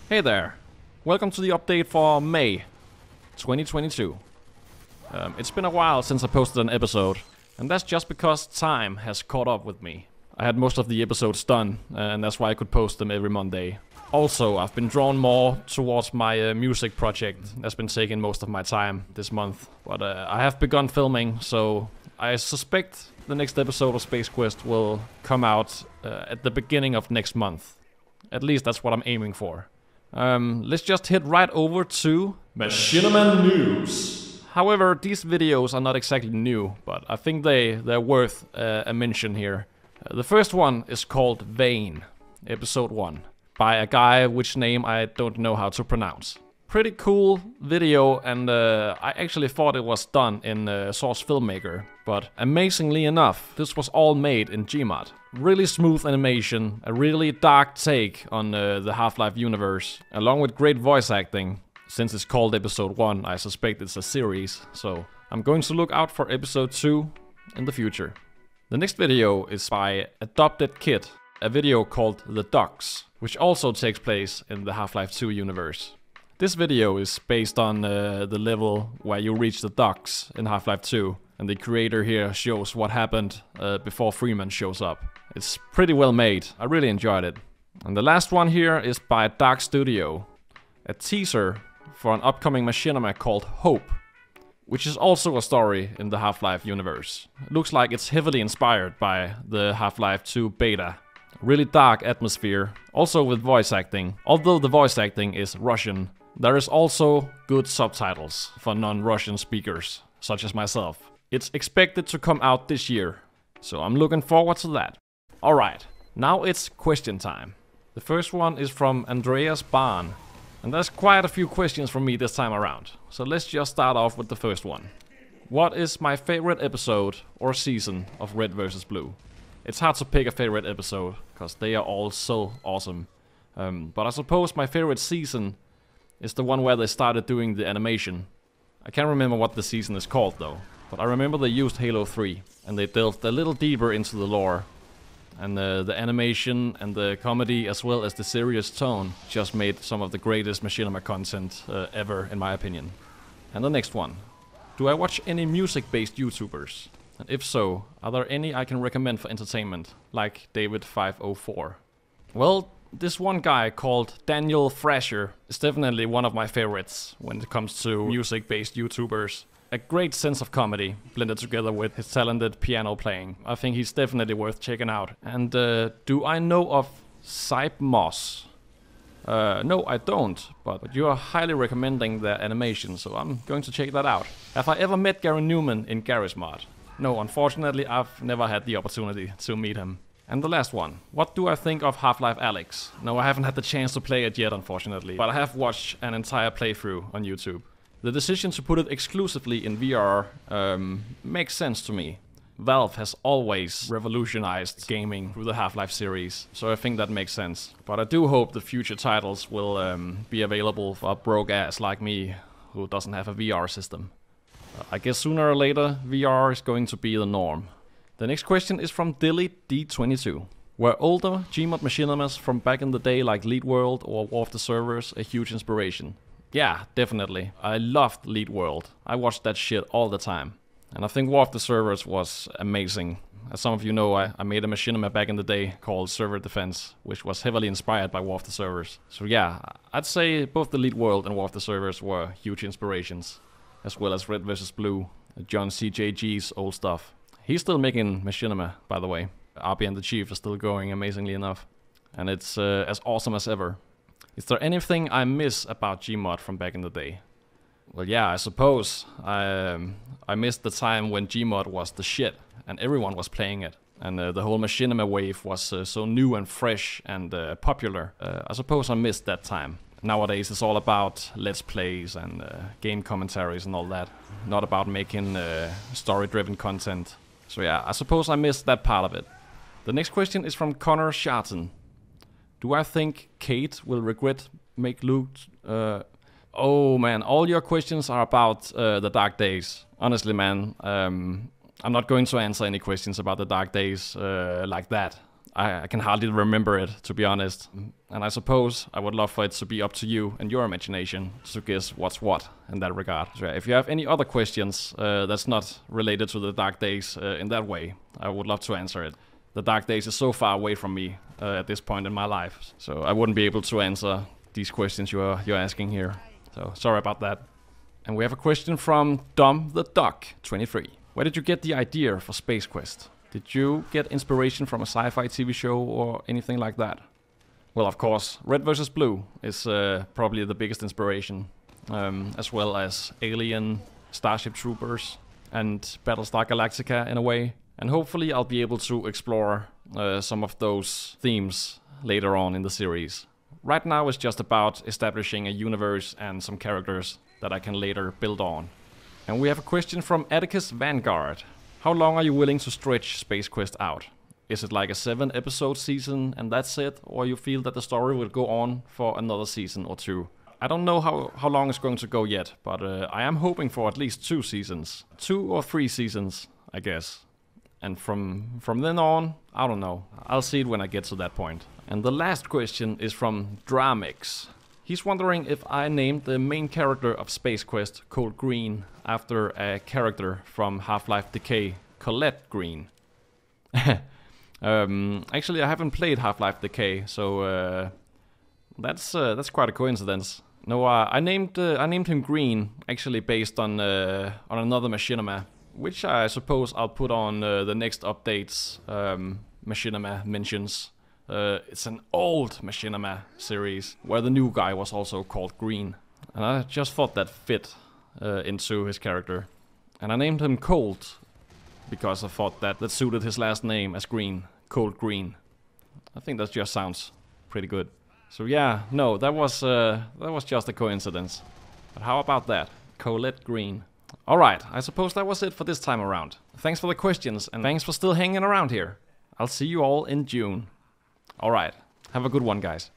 Hey there, welcome to the update for May 2022. It's been a while since I posted an episode, and that's just because time has caught up with me. I had most of the episodes done, and that's why I could post them every Monday. Also, I've been drawn more towards my music project. That's been taking most of my time this month, but I have begun filming, so I suspect the next episode of Space Quest will come out at the beginning of next month. At least that's what I'm aiming for. Let's just head right over to Machinima News. However, these videos are not exactly new, but I think they're worth a mention here. The first one is called Vane, Episode 1, by a guy which name I don't know how to pronounce. Pretty cool video, and I actually thought it was done in Source Filmmaker, but amazingly enough, this was all made in Gmod. Really smooth animation, a really dark take on the Half-Life universe, along with great voice acting. Since it's called Episode 1, I suspect it's a series, so I'm going to look out for Episode 2 in the future. The next video is by Adopted Kid, a video called The Docks, which also takes place in the Half-Life 2 universe. This video is based on the level where you reach the docks in Half-Life 2, and the creator here shows what happened before Freeman shows up. It's pretty well made, I really enjoyed it. And the last one here is by Dark Studio, a teaser for an upcoming machinima called Hope, which is also a story in the Half-Life universe. It looks like it's heavily inspired by the Half-Life 2 beta. Really dark atmosphere, also with voice acting. Although the voice acting is Russian, there is also good subtitles for non-Russian speakers, such as myself. It's expected to come out this year, so I'm looking forward to that. Alright, now it's question time. The first one is from Andreas Bahn, and there's quite a few questions from me this time around. So let's just start off with the first one. What is my favorite episode or season of Red vs. Blue? It's hard to pick a favorite episode, because they are all so awesome. But I suppose my favorite season is the one where they started doing the animation. I can't remember what the season is called though, but I remember they used Halo 3, and they delved a little deeper into the lore. And the animation and the comedy as well as the serious tone just made some of the greatest machinima content ever, in my opinion. And the next one. Do I watch any music-based YouTubers? And if so, are there any I can recommend for entertainment, like David504? Well, this one guy called Daniel Frasher is definitely one of my favorites when it comes to music-based YouTubers. A great sense of comedy, blended together with his talented piano playing. I think he's definitely worth checking out. And do I know of Sype Moss? No, I don't, but you are highly recommending their animation, so I'm going to check that out. Have I ever met Gary Newman in GarageMod? No, unfortunately, I've never had the opportunity to meet him. And the last one. What do I think of Half-Life Alyx? No, I haven't had the chance to play it yet, unfortunately, but I have watched an entire playthrough on YouTube. The decision to put it exclusively in VR makes sense to me. Valve has always revolutionized gaming through the Half-Life series, so I think that makes sense. But I do hope the future titles will be available for a broke ass like me, who doesn't have a VR system. I guess sooner or later, VR is going to be the norm. The next question is from Dilly D22. Were older Gmod machinimas from back in the day like Lead World or War of the Servers a huge inspiration? Yeah, definitely. I loved Lead World. I watched that shit all the time. And I think War of the Servers was amazing. As some of you know, I made a machinima back in the day called Server Defense, which was heavily inspired by War of the Servers. So yeah, I'd say both the Lead World and War of the Servers were huge inspirations. As well as Red vs. Blue, John CJG's old stuff. He's still making machinima, by the way. RP and the Chief is still going amazingly enough. And it's as awesome as ever. Is there anything I miss about Gmod from back in the day? Well, yeah, I suppose. I missed the time when Gmod was the shit, and everyone was playing it. And the whole machinima wave was so new and fresh and popular. I suppose I missed that time. Nowadays it's all about let's plays and game commentaries and all that. Not about making story-driven content. So yeah, I suppose I missed that part of it. The next question is from Connor Sharton. Do I think Kate will regret make loot? Oh man, all your questions are about the Dark Days. Honestly, man, I'm not going to answer any questions about the Dark Days like that. I can hardly remember it, to be honest. And I suppose I would love for it to be up to you and your imagination to guess what's what in that regard. So if you have any other questions that's not related to the Dark Days in that way, I would love to answer it. The Dark Days is so far away from me at this point in my life, so I wouldn't be able to answer these questions you're asking here. So sorry about that. And we have a question from Dom the Duck 23. Where did you get the idea for Space Quest? Did you get inspiration from a sci-fi TV show or anything like that? Well, of course, Red vs. Blue is probably the biggest inspiration, as well as Alien, Starship Troopers, and Battlestar Galactica in a way. And hopefully I'll be able to explore some of those themes later on in the series. Right now it's just about establishing a universe and some characters that I can later build on. And we have a question from Atticus Vanguard. How long are you willing to stretch Space Quest out? Is it like a 7-episode season and that's it? Or you feel that the story will go on for another season or 2? I don't know how long it's going to go yet, but I am hoping for at least 2 seasons. 2 or 3 seasons, I guess. And from then on, I don't know. I'll see it when I get to that point. And the last question is from Dramix. He's wondering if I named the main character of Space Quest Cold Green after a character from Half-Life Decay, Colette Green. Actually, I haven't played Half-Life Decay, so that's quite a coincidence. No, I named him Green actually based on another Machinima, which I suppose I'll put on the next updates. Machinima mentions. It's an old Machinima series where the new guy was also called Green, and I just thought that fit into his character, and I named him Cold because I thought that suited his last name as Green, Cold Green. I think that just sounds pretty good. So yeah, no, that was just a coincidence. But how about that, Colette Green? All right, I suppose that was it for this time around. Thanks for the questions and thanks for still hanging around here. I'll see you all in June. Alright, have a good one, guys.